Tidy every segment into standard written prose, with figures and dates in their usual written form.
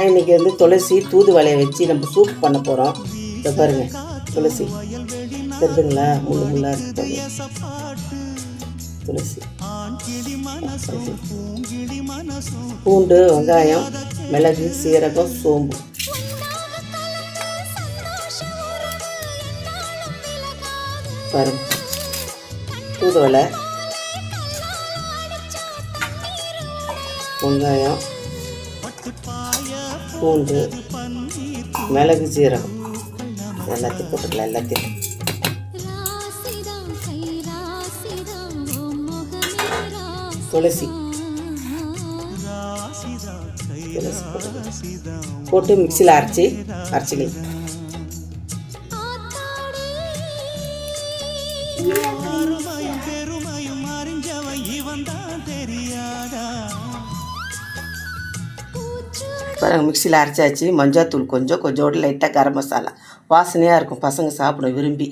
இன்றைக்கி வந்து துளசி தூதுவளையை வச்சு நம்ம சூப் பண்ண போகிறோம். இதை பாருங்கள், துளசி தெரியுதுங்களா, முள்ளு முள்ளாக இருக்குது. துளசி, பூண்டு, வெங்காயம், மிளகு, சீரகம், சோம்பு. பாருங்க, தூதுவளை, வெங்காயம், பூண்டு, மிளகு, சீரகம் எல்லாத்தையும் போட்டுக்கலாம். எல்லாத்தையும் துளசி போட்டு மிக்சியில் அரைச்சிக்கலாம். பாருங்கள், மிக்சியில் அரைச்சாச்சு. மஞ்சாத்தூள் கொஞ்சோடு லைட்டாக கரம் மசாலா, வாசனையாக இருக்கும். பசங்க சாப்பிட விரும்பி.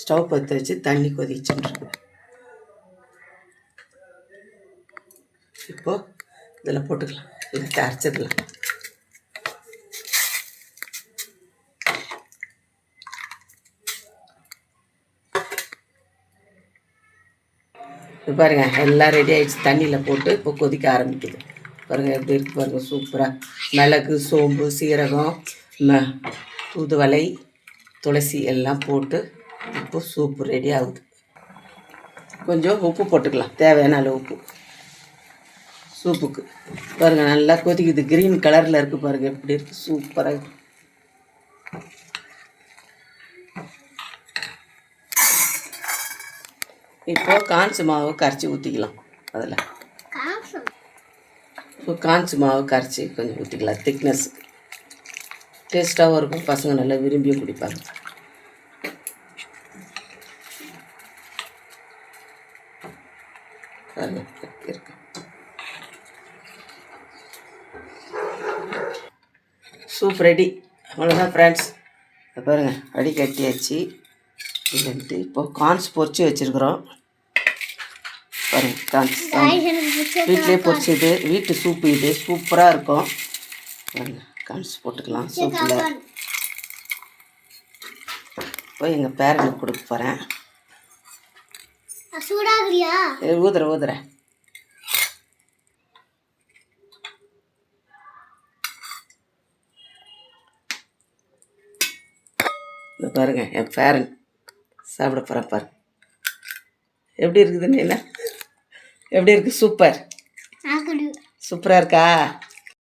ஸ்டவ் பற்ற வச்சு தண்ணி கொதிச்சுருக்கு. இப்போது இதில் போட்டுக்கலாம், இதை அரைச்சிடலாம். இப்போ பாருங்கள், எல்லாம் ரெடி ஆகிடுச்சு. தண்ணியில் போட்டு இப்போ கொதிக்க ஆரம்பிக்குது. பாருங்கள் எப்படி இருக்குது பாருங்கள், சூப்பராக. மிளகு, சோம்பு, சீரகம், தூதுவளை, துளசி எல்லாம் போட்டு இப்போ சூப்பு ரெடி ஆகுது. கொஞ்சம் உப்பு போட்டுக்கலாம், தேவையான அளவு உப்பு சூப்புக்கு. பாருங்கள், நல்லா கொதிக்குது. க்ரீன் கலரில் இருக்குது பாருங்கள், எப்படி இருக்குது, சூப்பராக இருக்குது. இப்போ காஞ்ச மாவு கரைச்சி ஊற்றிக்கலாம். அதில் இப்போ காஞ்ச மாவு கரைச்சி கொஞ்சம் ஊற்றிக்கலாம். திக்னஸ்ஸுக்கு டேஸ்ட்டாகவும் இருக்கும். பசங்க நல்லா விரும்பியும் குடிப்பாங்க. இருக்கு சூப் ரெடி. அவ்வளோதான் ஃப்ரெண்ட்ஸ். பாருங்கள், அடி கட்டியாச்சு. இது வந்து இப்போது கார்ன்ஸ் பொரிச்சு வச்சுருக்குறோம். பாருங்கள், கார்ன்ஸ் வீட்டிலே பொரிச்சது, வீட்டு சூப்பு. இது சூப்பராக இருக்கும். பாருங்கள், கார்ன்ஸ் போட்டுக்கலாம் சூப்பில். இப்போ எங்கள் பேரனுக்கு கொடுக்க போகிறேன். ஊதுறேன். இது பாருங்கள், என் பேரன் சாப்பிட போகிறேன். பாரு எப்படி இருக்குதுன்னு. என்ன எப்படி இருக்குது? சூப்பராக இருக்கா?